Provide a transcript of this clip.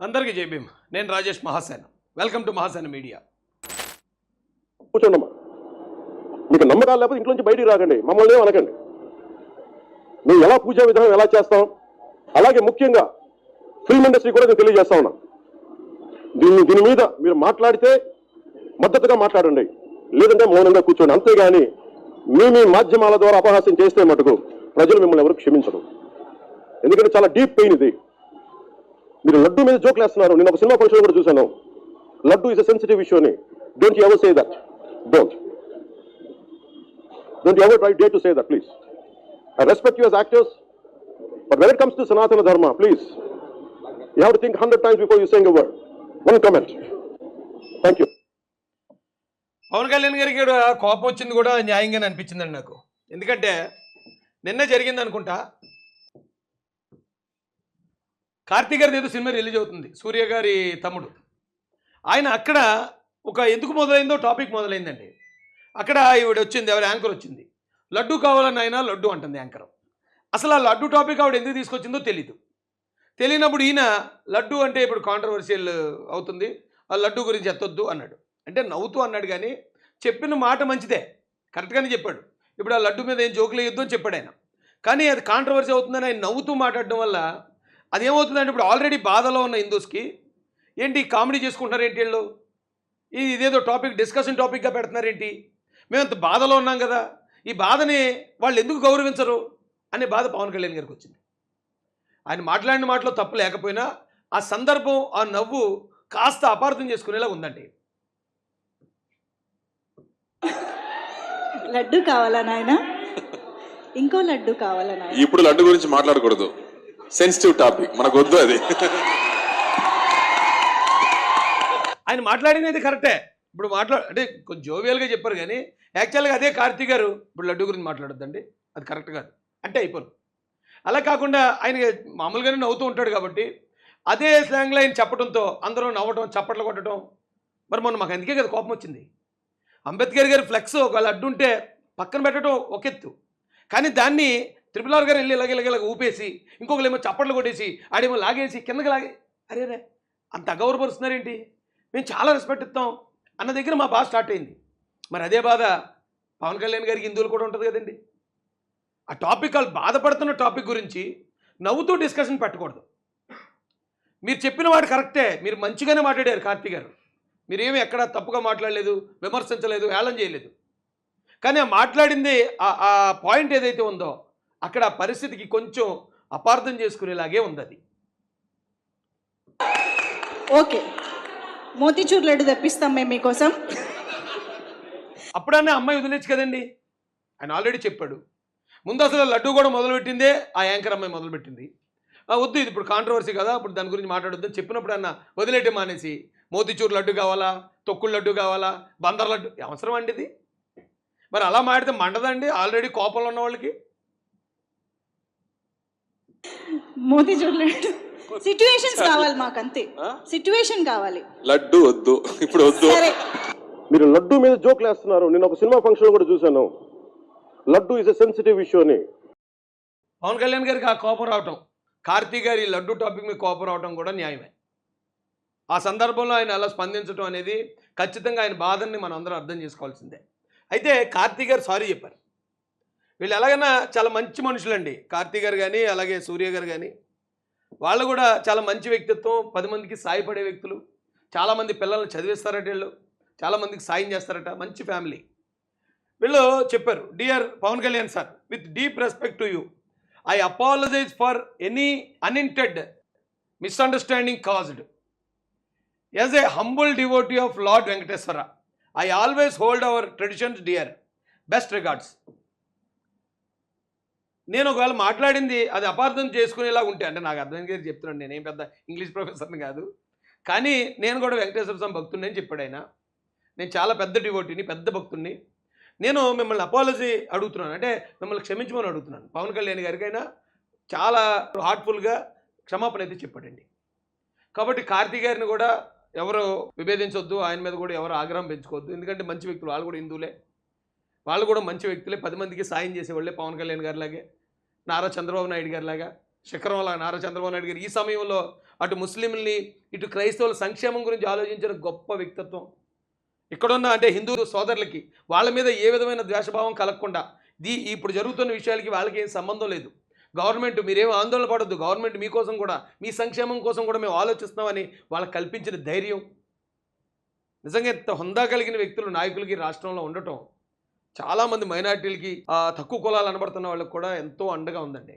అందరికీ జై భీమ్. నేను Rajesh Mahasena. Welcome to Mahasena media. కూర్చోండమ్మా. మీకు నమ్మకాలు లేకపోతే ఇంట్లో నుంచి బయటికి రాకండి, మమ్మల్ని ఏం అనకండి. మేము ఎలా పూజా విధానం ఎలా చేస్తాం, అలాగే ముఖ్యంగా ఫిల్మ్ ఇండస్ట్రీ కూడా నేను తెలియజేస్తా ఉన్నా. దీని మీద మీరు మాట్లాడితే మద్దతుగా మాట్లాడండి, లేదంటే మౌనంగా కూర్చోండి. అంతేగాని మీ మాధ్యమాల ద్వారా అపహాస్యం చేస్తే మటుకు ప్రజలు మిమ్మల్ని ఎవరు క్షమించరు. ఎందుకంటే చాలా డీప్ పెయిన్ ఇది. మీరు లడ్డు మీద జోక్లు వేస్తున్నారు. నేను ఒక సినిమా ఫంక్షన్ కూడా చూశాను. Laddu is a sensitive issue అని. Don't you ever say that. Don't you ever try dare to say that, please. I respect you as actors, but when it comes to Sanatana Dharma, please, you have to think 100 times before you saying a word. One comment. Thank you. Pawan Kalyan గారికి కూడా కోపం వచ్చింది కూడా న్యాయంగానే అనిపించిందండి నాకు. ఎందుకంటే నిన్న జరిగింది అనుకుంటా, కార్తీక్ గారిది ఏదో సినిమా రిలీజ్ అవుతుంది, సూర్య గారి తమ్ముడు. ఆయన అక్కడ ఒక ఎందుకు మొదలైందో టాపిక్ మొదలైందండి. అక్కడ ఈవిడ వచ్చింది, ఎవరి యాంకర్ వచ్చింది, లడ్డు కావాలని ఆయన లడ్డు అంటుంది యాంకర్. అసలు ఆ లడ్డు టాపిక్ ఆవిడ ఎందుకు తీసుకొచ్చిందో తెలీదు. తెలియనప్పుడు ఈయన లడ్డు అంటే ఇప్పుడు కాంట్రవర్షియల్ అవుతుంది, ఆ లడ్డు గురించి ఎత్తొద్దు అన్నాడు. అంటే నవ్వుతూ అన్నాడు, కానీ చెప్పిన మాట మంచిదే, కరెక్ట్గానే చెప్పాడు. ఇప్పుడు ఆ లడ్డు మీద ఏం జోకులు వేయొద్దు అని చెప్పాడు ఆయన. కానీ అది కాంట్రవర్సీ అవుతుందని ఆయన నవ్వుతూ మాట్లాడడం వల్ల అదేమవుతుందంటే ఇప్పుడు ఆల్రెడీ బాధలో ఉన్న హిందూస్కి ఏంటి కామెడీ చేసుకుంటున్నారు ఏంటి, వీళ్ళు ఇదేదో టాపిక్ డిస్కషన్ టాపిక్గా పెడుతున్నారేంటి, మేము అంత బాధలో ఉన్నాం కదా, ఈ బాధని వాళ్ళు ఎందుకు గౌరవించరు అనే బాధ పవన్ కళ్యాణ్ గారికి వచ్చింది. ఆయన మాట్లాడిన మాటలో తప్పు లేకపోయినా ఆ సందర్భం, ఆ నవ్వు కాస్త అపార్థం చేసుకునేలా ఉందండి. లడ్డు కావాలా నాయన, ఇంకో లడ్డు కావాలా నాయన. ఇప్పుడు లడ్డు గురించి మాట్లాడకూడదు, సెన్సిటివ్ టాపిక్, మనకు వద్దు అది. ఆయన మాట్లాడినది కరెక్టే. ఇప్పుడు అంటే కొంచెం జోవియల్గా చెప్పారు, కానీ యాక్చువల్గా అదే కార్తీక్ గారు ఇప్పుడు లడ్డు గురించి మాట్లాడొద్దండి, అది కరెక్ట్ కాదు అంటే అయిపోను. అలా కాకుండా ఆయన మామూలుగానే నవ్వుతూ ఉంటాడు కాబట్టి అదే స్లాంగ్లో ఆయన చెప్పడంతో అందరూ నవ్వటం, చప్పట్లు కొట్టడం. మరి మొన్న మాకు అందుకే కదా కోపం వచ్చింది. అంబేద్కర్ గారి ఫ్లెక్స్ ఒక లడ్డు ఉంటే పక్కన పెట్టడం ఒక ఎత్తు, కానీ దాన్ని RRR గారు వెళ్ళి ఇలాగ ఊపేసి ఇంకొకరు ఏమో చప్పట్లు కొట్టేసి ఆడేమో లాగేసి కిందకి లాగే, అరే అంత అగౌరవపరుస్తున్నారేంటి, మేము చాలా రెస్పెక్ట్ ఇస్తాం అన్న దగ్గర మా బాధ స్టార్ట్ అయింది. మరి అదే బాధ పవన్ కళ్యాణ్ గారికి హిందువులు కూడా ఉంటుంది కదండి. ఆ టాపిక్, వాళ్ళు బాధపడుతున్న టాపిక్ గురించి నవ్వుతూ డిస్కషన్ పెట్టకూడదు. మీరు చెప్పిన వాడు కరెక్టే, మీరు మంచిగానే మాట్లాడారు కార్తీక్ గారు, మీరేమీ ఎక్కడ తప్పుగా మాట్లాడలేదు, విమర్శించలేదు, హేళన చేయలేదు. కానీ ఆ మాట్లాడింది ఆ పాయింట్ ఏదైతే ఉందో అక్కడ ఆ పరిస్థితికి కొంచెం అపార్థం చేసుకునేలాగే ఉంది అది. ఓకే, మోతీచూర్ లడ్డు తెప్పిస్తాం మేము మీకోసం. అప్పుడన్నా అమ్మాయి వదిలేచ్చు కదండి, ఆయన ఆల్రెడీ చెప్పాడు. ముందు అసలు లడ్డు కూడా మొదలుపెట్టిందే ఆ యాంకర్ అమ్మాయి మొదలుపెట్టింది. వద్దు, ఇది ఇప్పుడు కాంట్రవర్సీ కదా, ఇప్పుడు దాని గురించి మాట్లాడొద్దని చెప్పినప్పుడు అన్న వదిలేయటం మానేసి మోతీచూర్ లడ్డు కావాలా, తొక్కుడు లడ్డు కావాలా, బందర్ లడ్డు అవసరం అండి ఇది. మరి అలా మాడితే మండదండి ఆల్రెడీ కోపంలో ఉన్న వాళ్ళకి. మోతీచూర్ లడ్డు సిట్యుయేషన్స్ కావాలి మాకు, అంతే సిట్యుయేషన్ కావాలి. లడ్డు వద్దు, ఇప్పుడు వద్దు. సరే, మీరు లడ్డు మీద జోక్లు వేస్తున్నారు. నేను ఒక సినిమా ఫంక్షన్ కూడా చూశాను. Laddu is a sensitive issue అని. పవన్ కళ్యాణ్ గారికి ఆ కోపం రావటం, కార్తీక్ గారి లడ్డు టాపిక్ మీద కోపం రావటం కూడా న్యాయమే. ఆ సందర్భంలో ఆయన అలా స్పందించడం అనేది ఖచ్చితంగా ఆయన బాధని మనం అందరం అర్థం చేసుకోవాల్సిందే. అయితే కార్తీక్ గారు సారీ చెప్పారు. వీళ్ళు ఎలాగైనా చాలా మంచి మనుషులండి, కార్తీక్ గారు కానీ అలాగే సూర్య గారు కానీ. వాళ్ళు కూడా చాలా మంచి వ్యక్తిత్వం, 10 మందికి సాయపడే వ్యక్తులు, చాలామంది పిల్లల్ని చదివిస్తారట, వీళ్ళు చాలామందికి సాయం చేస్తారట, మంచి ఫ్యామిలీ. వీళ్ళు చెప్పారు, dear Pawan Kalyan sir, with deep respect to you, I apologise for any unintended misunderstanding caused. As a humble devotee of Lord Venkateswara, I always hold our traditions dear, best regards. నేను ఒకవేళ మాట్లాడింది అది అపార్థం చేసుకునేలా ఉంటే, అంటే నాకు అర్థం గారు చెప్తున్నాను, నేనేం పెద్ద ఇంగ్లీష్ ప్రొఫెసర్ని కాదు, కానీ నేను కూడా వెంకటేశ్వర స్వామి భక్తుడిని అని చెప్పాడు ఆయన. నేను చాలా పెద్ద డివోటీని, పెద్ద భక్తుడిని. నేను మిమ్మల్ని అపాలజీ అడుగుతున్నాను, అంటే మిమ్మల్ని క్షమించమని అడుగుతున్నాను. పవన్ కళ్యాణ్ గారికైనా చాలా హార్ట్ఫుల్గా క్షమాపణ అయితే చెప్పాడండి. కాబట్టి కార్తీక్ గారిని కూడా ఎవరు విభేదించొద్దు, ఆయన మీద కూడా ఎవరు ఆగ్రహం పెంచుకోవద్దు. ఎందుకంటే మంచి వ్యక్తులు, వాళ్ళు కూడా హిందువులే, వాళ్ళు కూడా మంచి వ్యక్తులే, 10 మందికి సాయం చేసేవాళ్ళే. పవన్ కళ్యాణ్ గారిలాగే, నారా చంద్రబాబు నాయుడు గారిలాగా, శిఖరంలా నారా చంద్రబాబు నాయుడు గారు ఈ సమయంలో అటు ముస్లింల్ని ఇటు క్రైస్తవుల సంక్షేమం గురించి ఆలోచించిన గొప్ప వ్యక్తిత్వం. ఇక్కడున్న అంటే హిందూ సోదరులకి వాళ్ళ మీద ఏ విధమైన ద్వేషభావం కలగకుండా ఇప్పుడు జరుగుతున్న విషయాలకి వాళ్ళకి ఏం సంబంధం లేదు. గవర్నమెంట్ మీరేం ఆందోళన పడొద్దు, గవర్నమెంట్ మీకోసం కూడా మీ సంక్షేమం కోసం కూడా మేము ఆలోచిస్తున్నామని వాళ్ళకి కల్పించిన ధైర్యం, నిజంగా ఇంత హుందా కలిగిన వ్యక్తులు నాయకులకి రాష్ట్రంలో ఉండటం చాలామంది మైనార్టీలకి తక్కువ కులాలు అనబడుతున్న వాళ్ళకి కూడా ఎంతో అండగా ఉందండి.